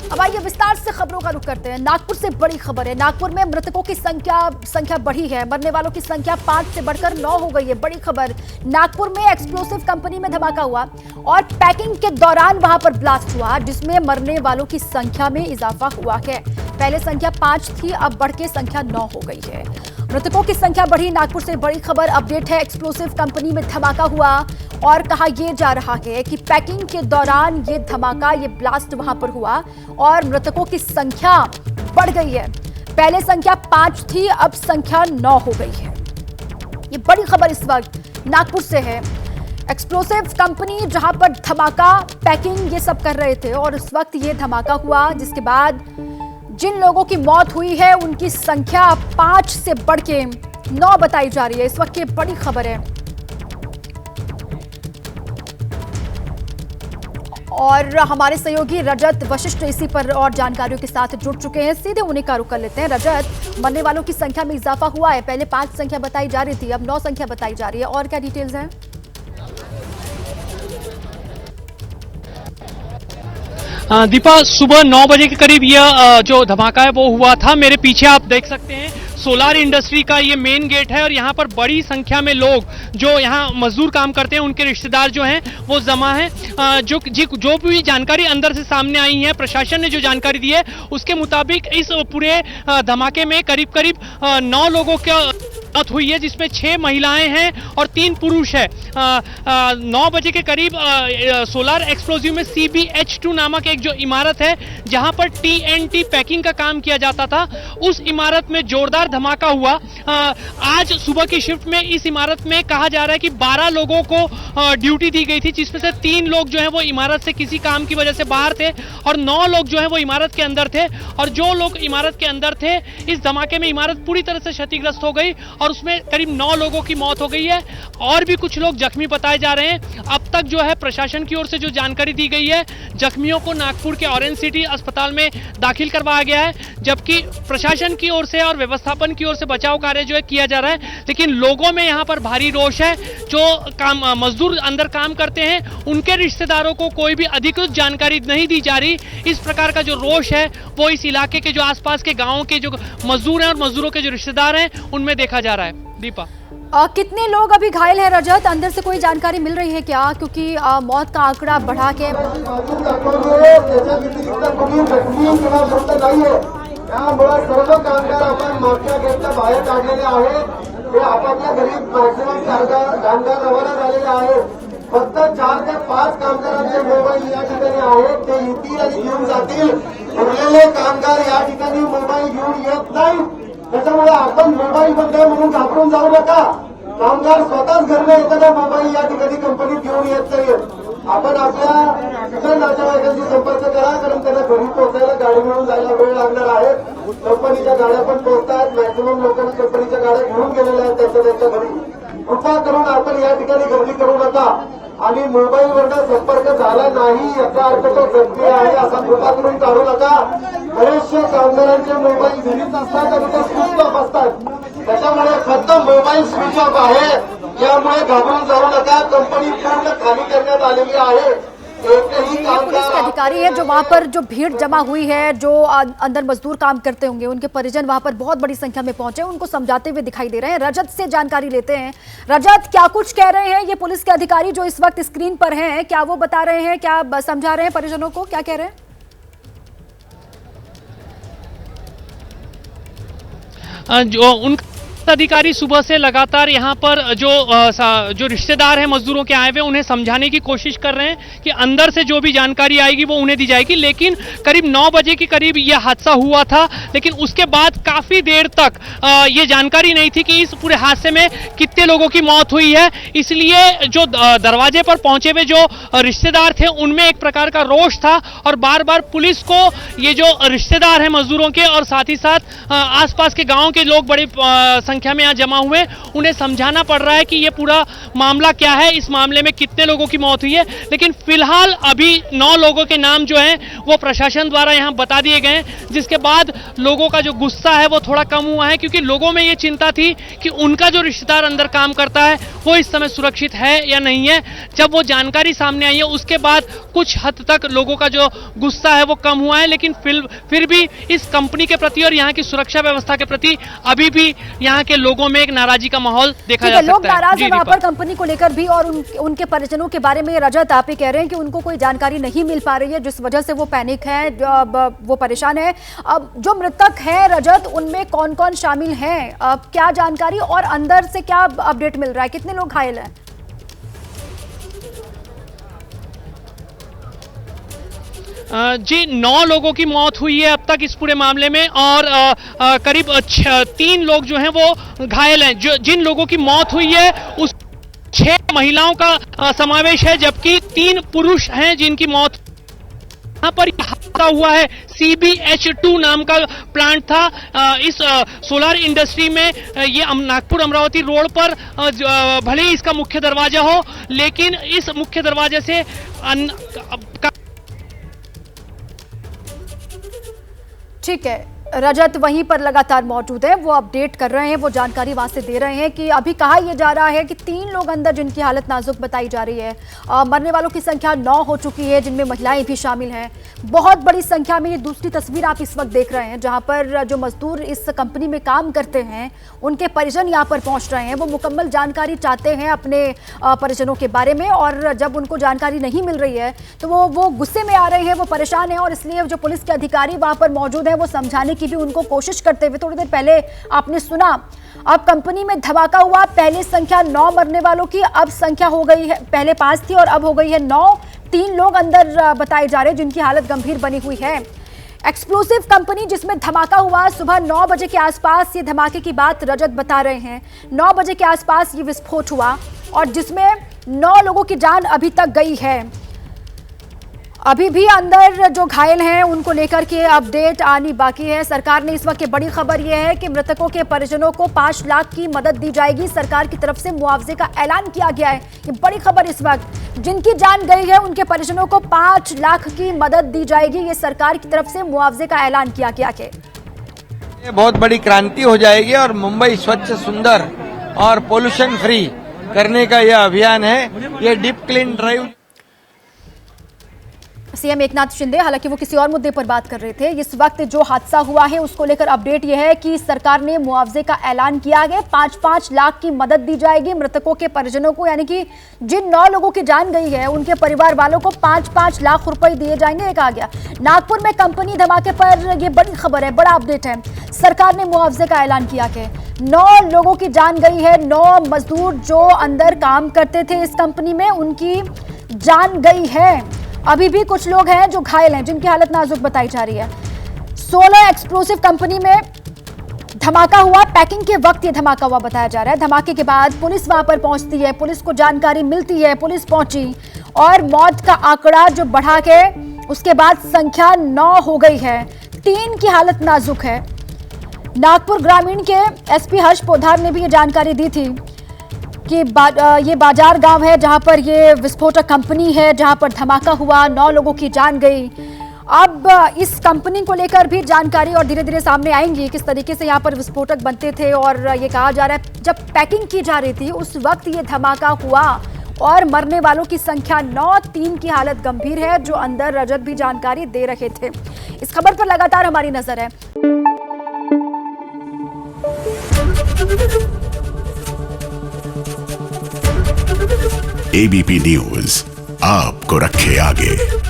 अब आइए विस्तार से खबरों का रुख करते हैं। नागपुर से बड़ी खबर है। नागपुर में मृतकों की संख्या बढ़ी है। मरने वालों की संख्या 5 से बढ़कर 9 हो गई है। बड़ी खबर, नागपुर में एक्सप्लोसिव कंपनी में धमाका हुआ और पैकिंग के दौरान वहां पर ब्लास्ट हुआ, जिसमें मरने वालों की संख्या में इजाफा हुआ है। पहले संख्या 5 थी, अब बढ़ के संख्या 9 हो गई है। मृतकों की संख्या बढ़ी। नागपुर से बड़ी खबर अपडेट है। एक्सप्लोसिव कंपनी में धमाका हुआ और कहा यह जा रहा है कि पैकिंग के दौरान ये धमाका, ये ब्लास्ट वहां पर हुआ और मृतकों की संख्या बढ़ गई है। पहले संख्या 5 थी, अब संख्या 9 हो गई है। ये बड़ी खबर इस वक्त नागपुर से है। एक्सप्लोसिव कंपनी जहां पर धमाका, पैकिंग ये सब कर रहे थे और इस वक्त ये धमाका हुआ, जिसके बाद जिन लोगों की मौत हुई है उनकी संख्या 5 से बढ़ के 9 बताई जा रही है। इस वक्त ये बड़ी खबर है और हमारे सहयोगी रजत वशिष्ठ इसी पर और जानकारियों के साथ जुड़ चुके हैं। सीधे उन्हीं का रुख कर लेते हैं। रजत, मरने वालों की संख्या में इजाफा हुआ है। पहले 5 संख्या बताई जा रही थी, अब 9 संख्या बताई जा रही है। और क्या डिटेल्स हैं? दीपा, सुबह 9 बजे के करीब यह जो धमाका है वो हुआ था। मेरे पीछे आप देख सकते हैं सोलार इंडस्ट्री का ये मेन गेट है और यहाँ पर बड़ी संख्या में लोग जो यहाँ मजदूर काम करते हैं, उनके रिश्तेदार जो हैं वो जमा हैं। जो भी जानकारी अंदर से सामने आई है, प्रशासन ने जो जानकारी दी है उसके मुताबिक इस पूरे धमाके में करीब करीब 9 लोगों का मौत हुई है, जिसमें 6 महिलाएं हैं और 3 पुरुष है। 9 बजे के करीब सोलार एक्सप्लोजिव में CBH2 नामक एक जो इमारत है जहां पर TNT पैकिंग का काम किया जाता था, उस इमारत में जोरदार धमाका हुआ। आज सुबह की शिफ्ट में इस इमारत में कहा जा रहा है कि 12 लोगों को ड्यूटी दी गई थी, जिसमें से 3 लोग जो है वो इमारत से किसी काम की वजह से बाहर थे और 9 लोग जो है वो इमारत के अंदर थे। और जो लोग इमारत के अंदर थे, इस धमाके में इमारत पूरी तरह से क्षतिग्रस्त हो गई और उसमें करीब 9 लोगों की मौत हो गई है और भी कुछ लोग जख्मी बताए जा रहे हैं। अब तक जो है प्रशासन की ओर से जो जानकारी दी गई है, जख्मियों को नागपुर के ऑरेंज सिटी अस्पताल में दाखिल करवाया गया है, जबकि प्रशासन की ओर से और व्यवस्थापन की ओर से बचाव कार्य जो है किया जा रहा है। लेकिन लोगों में यहाँ पर भारी रोष है। जो मजदूर अंदर काम करते हैं, उनके रिश्तेदारों को कोई भी अधिकृत जानकारी नहीं दी जा रही। इस प्रकार का जो रोष है वो इस इलाके के जो आसपास के गाँव के जो मजदूर हैं और मजदूरों के जो रिश्तेदार हैं उनमें देखा जा रहा है। दीपा, कितने लोग अभी घायल हैं? रजत, अंदर से कोई जानकारी मिल रही है क्या? क्योंकि मौत का आंकड़ा बढ़ा के सर्व कामगार आपण मागच्या गेटच्या बाहेर काढलेले आहेत. ते आपापल्या घरी मॅक्सिमम कामगार रवाना झालेले आहेत. फक्त 4 ते 5 कामगारांचे मोबाईल या ठिकाणी आहेत. ते येतील आणि घेऊन जातील. उरलेले कामगार या ठिकाणी मोबाईल घेऊन येत नाही. त्याच्यामुळे आपण मोबाईल बंद म्हणून घाबरून जाऊ नका. कामगार स्वतःच घरने एखादा मोबाईल या ठिकाणी कंपनीत घेऊन येत नाहीत. आपण आपल्या नातेवाईकांशी संपर्क करा, कारण त्यांना घरी पोहोचायला गाडी मिळून जायला वेळ लागणार आहे. कंपनीच्या गाड्या पण पोहोचतात. मॅक्सिमम लोकांना कंपनीच्या गाड्या घेऊन गेलेल्या आहेत त्यांच्या घरी. कृपा करून आपण या ठिकाणी गर्दी करू नका आणि मोबाईलवरनं संपर्क झाला नाही याचा अर्थ तो जखमी आहे असा कृपा करून काढू नका. बरेचशे कामगारांचे मोबाईल घरीच असतात आणि ते स्विच ऑफ असतात. त्याच्यामुळे फक्त मोबाईल स्विच ऑफ आहे, यामुळे घाबरून जाऊ नका. कंपनी पूर्ण खाली करण्यात आलेली आहे. पुलिस के अधिकारी है जो वहां पर जो भीड़ जमा हुई है, जो अंदर मजदूर काम करते होंगे, उनके परिजन वहां पर बहुत बड़ी संख्या में पहुंचे, उनको समझाते हुए दिखाई दे रहे हैं। रजत से जानकारी लेते हैं। रजत, क्या कुछ कह रहे हैं ये पुलिस के अधिकारी जो इस वक्त स्क्रीन पर हैं? क्या वो बता रहे हैं, क्या समझा रहे हैं परिजनों को, क्या कह रहे हैं? जो उनका अधिकारी सुबह से लगातार यहाँ पर जो रिश्तेदार हैं मजदूरों के आए हुए, उन्हें समझाने की कोशिश कर रहे हैं कि अंदर से जो भी जानकारी आएगी वो उन्हें दी जाएगी। लेकिन करीब 9 बजे के करीब यह हादसा हुआ था, लेकिन उसके बाद काफ़ी देर तक ये जानकारी नहीं थी कि इस पूरे हादसे में कितने लोगों की मौत हुई है। इसलिए जो दरवाजे पर पहुंचे हुए जो रिश्तेदार थे, उनमें एक प्रकार का रोष था और बार बार पुलिस को ये जो रिश्तेदार हैं मजदूरों के और साथ ही साथ आसपास के गाँव के लोग बड़ी संख्या में यहाँ जमा हुए, उन्हें समझाना पड़ रहा है कि ये पूरा मामला क्या है, इस मामले में कितने लोगों की मौत हुई है। लेकिन फिलहाल अभी 9 लोगों के नाम जो हैं वो प्रशासन द्वारा यहाँ बता दिए गए हैं, जिसके बाद लोगों का जो गुस्सा है वो थोड़ा कम हुआ है, क्योंकि लोगों में ये चिंता थी कि उनका जो रिश्तेदार अंदर काम करता है वो इस समय सुरक्षित है या नहीं है। जब वो जानकारी सामने आई है उसके बाद कुछ हद तक लोगों का जो गुस्सा है वो कम हुआ है, लेकिन फिर भी इस कंपनी के प्रति और यहाँ की सुरक्षा व्यवस्था के प्रति अभी भी यहाँ के लोगों में एक नाराजगी का माहौल देखा जा सकता है। लोग नाराज हैं वहाँ पर कंपनी को लेकर भी, और उनके परिजनों के बारे में रजत आप ही कह रहे हैं कि उनको कोई जानकारी नहीं मिल पा रही है, जिस वजह से वो पैनिक है, वो परेशान है। अब जो मृतक है रजत, उनमें कौन कौन शामिल हैं, क्या जानकारी और अंदर से क्या अपडेट मिल रहा है, कितने लोग घायल हैं? जी 9 लोगों की मौत हुई है अब तक इस पूरे मामले में, और करीब 3 लोग जो हैं वो घायल हैं। जिन लोगों की मौत हुई है उस 6 महिलाओं का समावेश है, जबकि 3 पुरुष हैं जिनकी मौत। यहाँ पर हादसा हुआ है, CBH2 नाम का प्लांट था इस सोलर इंडस्ट्री में, ये नागपुर अमरावती रोड पर भले ही इसका मुख्य दरवाजा हो, लेकिन इस मुख्य दरवाजे से ठीक है, रजत वहीं पर लगातार मौजूद है, वो अपडेट कर रहे हैं, वो जानकारी वहां से दे रहे हैं कि अभी कहा यह जा रहा है कि 3 लोग अंदर जिनकी हालत नाजुक बताई जा रही है। मरने वालों की संख्या 9 हो चुकी है, जिनमें महिलाएं भी शामिल हैं। बहुत बड़ी संख्या में ये दूसरी तस्वीर आप इस वक्त देख रहे हैं, जहां पर जो मजदूर इस कंपनी में काम करते हैं उनके परिजन यहाँ पर पहुंच रहे हैं। वो मुकम्मल जानकारी चाहते हैं अपने परिजनों के बारे में, और जब उनको जानकारी नहीं मिल रही है तो वो गुस्से में आ रहे हैं, वो परेशान हैं, और इसलिए जो पुलिस के अधिकारी वहां पर मौजूद हैं वो समझाने की भी उनको कोशिश करते हुए, थोड़ी देर पहले आपने सुना, अब कंपनी में धमाका हुआ, पहले संख्या 9 मरने वालों की, अब संख्या हो गई है, पहले 5 थी और अब हो गई है 9। 3 लोग अंदर बताए जा रहे हैं जिनकी हालत गंभीर बनी हुई है। एक्सप्लोसिव कंपनी जिसमें धमाका हुआ, सुबह 9 बजे के आसपास, ये धमाके की बात रजत बता रहे हैं, 9 बजे के आसपास ये विस्फोट हुआ, और जिसमें 9 लोगों की जान अभी तक गई है। अभी भी अंदर जो घायल हैं उनको लेकर के अपडेट आनी बाकी है। सरकार ने इस वक्त बड़ी खबर यह है कि मृतकों के परिजनों को 5 लाख की मदद दी जाएगी, सरकार की तरफ से मुआवजे का ऐलान किया गया है। ये बड़ी खबर इस वक्त, जिनकी जान गई है उनके परिजनों को 5 लाख की मदद दी जाएगी, ये सरकार की तरफ से मुआवजे का ऐलान किया गया है। ये बहुत बड़ी क्रांति हो जाएगी और मुंबई स्वच्छ, सुंदर और पोल्यूशन फ्री करने का यह अभियान है। ये deep clean drive. CM Eknath Shinde हालांकि वो किसी और मुद्दे पर बात कर रहे थे। इस वक्त जो हादसा हुआ है उसको लेकर अपडेट यह है कि सरकार ने मुआवजे का ऐलान किया है। 5-5 लाख की मदद दी जाएगी मृतकों के परिजनों को, यानी कि जिन 9 लोगों की जान गई है उनके परिवार वालों को 5-5 लाख रुपए दिए जाएंगे, ये कहा गया। नागपुर में कंपनी धमाके पर यह बड़ी खबर है, बड़ा अपडेट है। सरकार ने मुआवजे का ऐलान किया है। 9 लोगों की जान गई है, 9 मजदूर जो अंदर काम करते थे इस कंपनी में, उनकी जान गई है। अभी भी कुछ लोग हैं जो घायल हैं, जिनकी हालत नाजुक बताई जा रही है। सोलर एक्सप्लोसिव कंपनी में धमाका हुआ, पैकिंग के वक्त ये धमाका हुआ बताया जा रहा है। धमाके के बाद पुलिस वहां पर पहुंचती है, पुलिस को जानकारी मिलती है, पुलिस पहुंची और मौत का आंकड़ा जो बढ़ा के उसके बाद संख्या 9 हो गई है। 3 की हालत नाजुक है। नागपुर ग्रामीण के एसपी हर्ष पोद्दार ने भी ये जानकारी दी थी कि ये बाजार गांव है जहां पर ये विस्फोटक कंपनी है, जहां पर धमाका हुआ, 9 लोगों की जान गई। अब इस कंपनी को लेकर भी जानकारी और धीरे धीरे सामने आएंगी, किस तरीके से यहाँ पर विस्फोटक बनते थे। और ये कहा जा रहा है जब पैकिंग की जा रही थी उस वक्त ये धमाका हुआ और मरने वालों की संख्या 9, 3 की हालत गंभीर है, जो अंदर रजत भी जानकारी दे रहे थे। इस खबर पर लगातार हमारी नजर है। एबीपी न्यूज आपको रखे आगे।